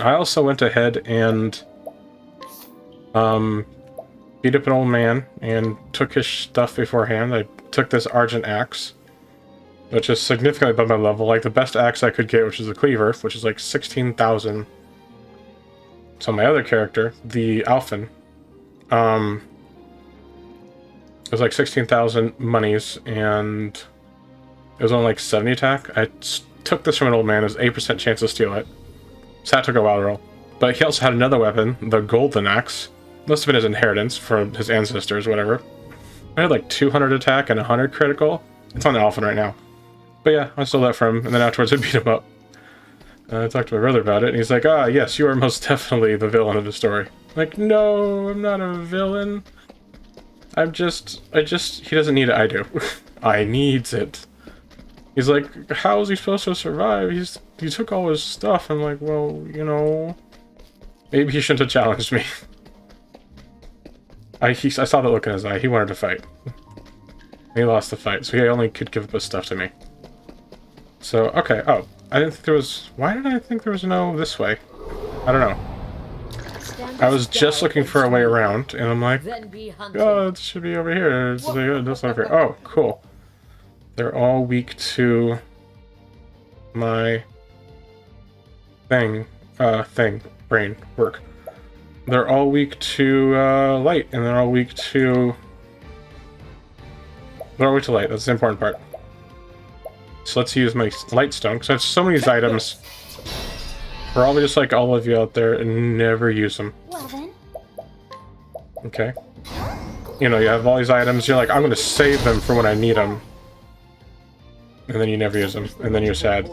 I also went ahead and beat up an old man and took his stuff beforehand. I took this Argent Axe, which is significantly above my level. Like the best axe I could get, which is a cleaver, which is like 16,000. So my other character, the Alphen, it was like 16,000 monies, and it was only like 70 attack. I took this from an old man. There's 8% chance to steal it. So that took a while to roll. But he also had another weapon, the Golden Axe. Must have been his inheritance from his ancestors, whatever. I had like 200 attack and 100 critical. It's on the Alphen right now. But yeah, I stole that from him, and then afterwards I beat him up. I talked to my brother about it, and he's like, ah, yes, you are most definitely the villain of the story. I'm like, no, I'm not a villain. He doesn't need it, I do. I needs it. He's like, how is he supposed to survive? He took all his stuff. I'm like, well, you know, maybe he shouldn't have challenged me. I saw the look in his eye. He wanted to fight. He lost the fight, so he only could give up his stuff to me. So, okay, oh, I didn't think there was... Why did I think there was no this way? I don't know. I was just looking for a way around, and I'm like, oh, it should be over here. It's like, that's over here. Oh, cool. They're all weak to my brain work. They're all weak to light, and they're all weak to... They're all weak to light, that's the important part. So let's use my light stone, because I have so many of these items. Probably just like all of you out there, and never use them. Well then. Okay. You know, you have all these items, you're like, I'm gonna save them for when I need them. And then you never use them, and then you're sad.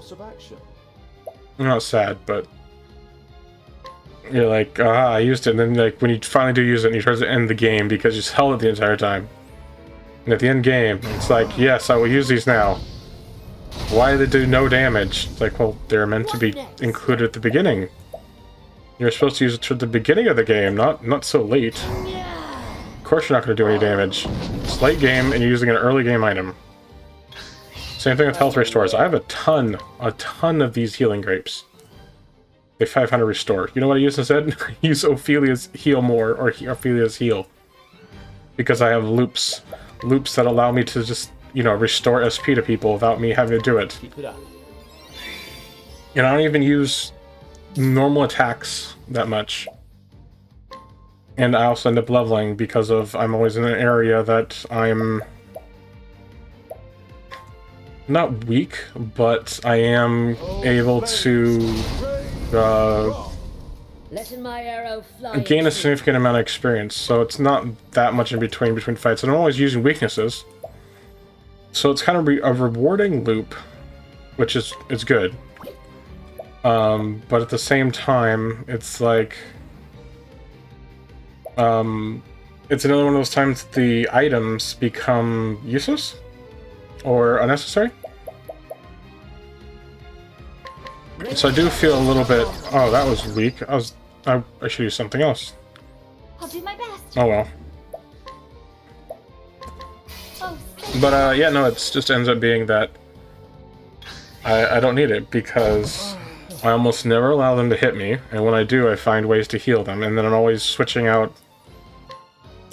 I'm not sad, but... You're like, ah, I used it, and then like, when you finally do use it, and you try to end the game because you held it the entire time. And at the end game, it's like, yes, I will use these now. Why do they do no damage? It's like, well, they're meant to be included at the beginning. You're supposed to use it toward the beginning of the game, not so late. Of course you're not going to do any damage. It's late game, and you're using an early game item. Same thing with health restores. I have a ton of these healing grapes. They 500 restore. You know what I use instead? I use Ophelia's heal more, or Ophelia's heal. Because I have loops that allow me to just, you know, restore SP to people without me having to do it. And I don't even use normal attacks that much. And I also end up leveling because of I'm always in an area that I'm not weak, but I am able to gain a significant amount of experience, so it's not that much in between fights, and I'm always using weaknesses. So it's kind of a rewarding loop, which is good. But at the same time, it's like... it's another one of those times the items become useless? Or unnecessary? So I do feel a little bit... Oh, that was weak. I should use something else. I'll do my best. Oh well. But yeah, no, it just ends up being that I don't need it because I almost never allow them to hit me, and when I do, I find ways to heal them, and then I'm always switching out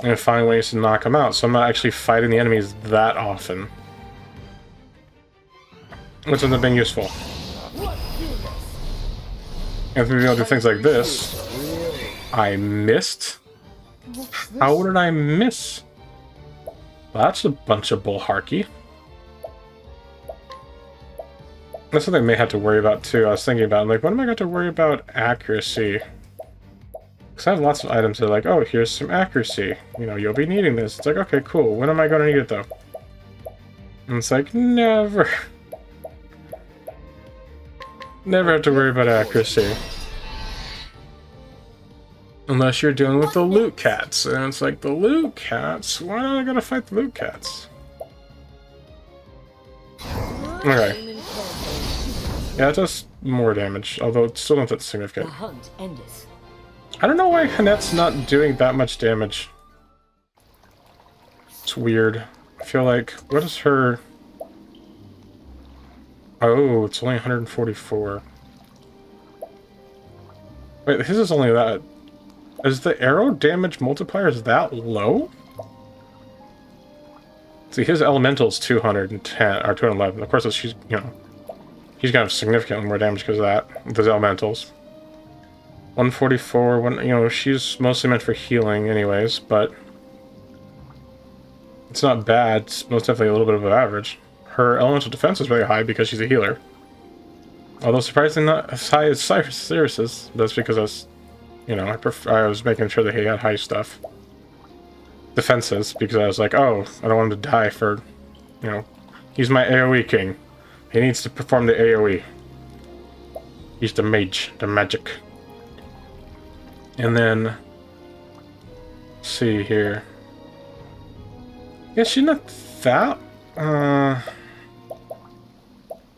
and find ways to knock them out, so I'm not actually fighting the enemies that often. Which ends up being useful. And if we do things like this, I missed? How did I miss? Well, that's a bunch of bullharky. That's something I may have to worry about too. I was thinking about, I'm like, what am I going to worry about accuracy? Because I have lots of items that are like, oh, here's some accuracy. You know, you'll be needing this. It's like, okay, cool. When am I going to need it though? And it's like, never. Never have to worry about accuracy. Unless you're dealing with the loot cats. And it's like, the loot cats? Why am I gonna fight the loot cats? Okay. Yeah, it does more damage, although it's still not that significant. I don't know why Hanette's not doing that much damage. It's weird. I feel like, what is her... Oh, it's only 144. Wait, his is only that. Is the arrow damage multiplier that low? See, his elemental's 210 or 211. Of course, she's he's got significantly more damage because of that with his elementals. 144. She's mostly meant for healing, anyways, but it's not bad. It's most definitely a little bit of an average. Her elemental defense is really high because she's a healer. Although surprisingly not as high as Cyrus's. That's because I was, I was making sure that he had high stuff. Defenses, because I was like, oh, I don't want him to die for, he's my AoE king. He needs to perform the AoE. He's the mage, the magic. And then, let's see here. Yeah, she's not that,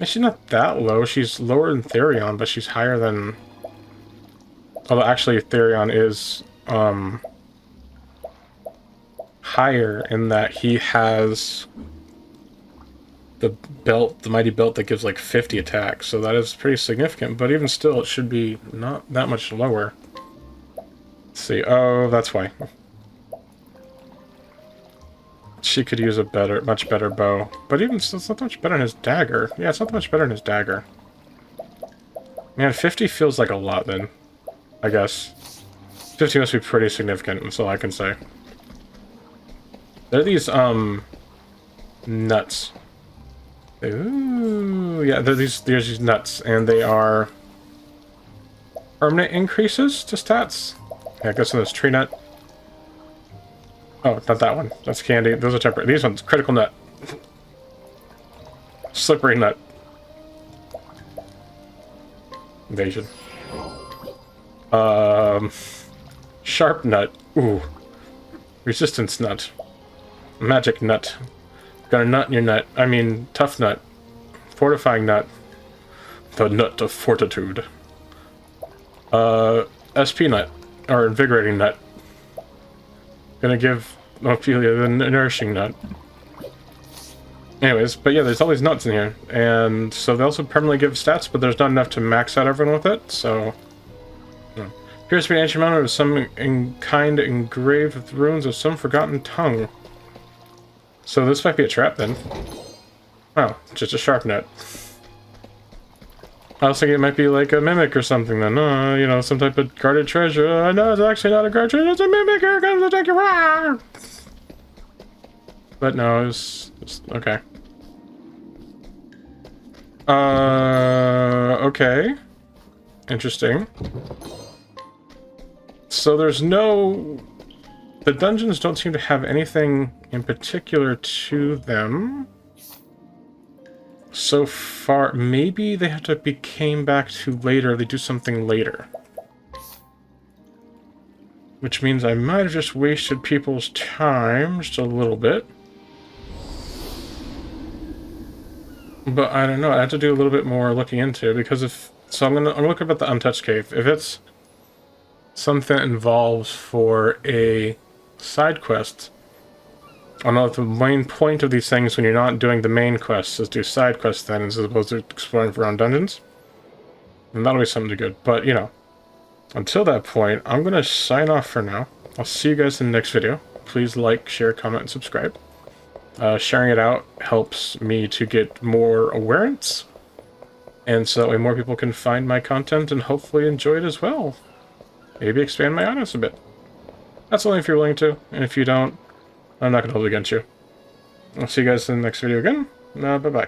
she's not that low. She's lower than Therion, but she's higher than... Although actually Therion is higher in that he has the belt, the mighty belt that gives like 50 attacks. So that is pretty significant, but even still it should be not that much lower. Let's see. Oh, that's why. She could use a much better bow. But even still, it's not much better than his dagger. Yeah, it's not much better than his dagger. Man, 50 feels like a lot then, I guess. 50 must be pretty significant, that's all I can say. There are these, nuts. Ooh, yeah, there's these nuts, and they are permanent increases to stats. Yeah, I guess in this tree nut. Oh, not that one. That's candy. Those are temporary. These ones, critical nut. Slippery nut. Invasion. Sharp nut. Ooh. Resistance nut. Magic nut. Got a nut in your nut. I mean, tough nut. Fortifying nut. The nut of fortitude. SP nut. Or invigorating nut. Gonna give Ophelia the nourishing nut. Anyways, but yeah, there's all these nuts in here. And so they also permanently give stats, but there's not enough to max out everyone with it, so... Appears to be an ancient mountain with some kind engraved with runes of some forgotten tongue. So this might be a trap then. Oh, just a sharp nut. I was thinking it might be like a mimic or something then. Some type of guarded treasure. No, it's actually not a guarded treasure, it's a mimic, here comes the tanky. Rah! But no, it's okay. Okay. Interesting. So there's no... The dungeons don't seem to have anything in particular to them. So far, maybe they have to be came back to later, they do something later. Which means I might have just wasted people's time just a little bit. But I don't know, I have to do a little bit more looking into, because if... So I'm gonna look up at the Untouched Cave. If it's something that involves for a side quest, I know the main point of these things when you're not doing the main quests is do side quests then, as opposed to exploring for your own dungeons. And that'll be something good. But, until that point, I'm going to sign off for now. I'll see you guys in the next video. Please like, share, comment, and subscribe. Sharing it out helps me to get more awareness. And so that way more people can find my content and hopefully enjoy it as well. Maybe expand my audience a bit. That's only if you're willing to. And if you don't, I'm not going to hold it against you. I'll see you guys in the next video again. Bye-bye.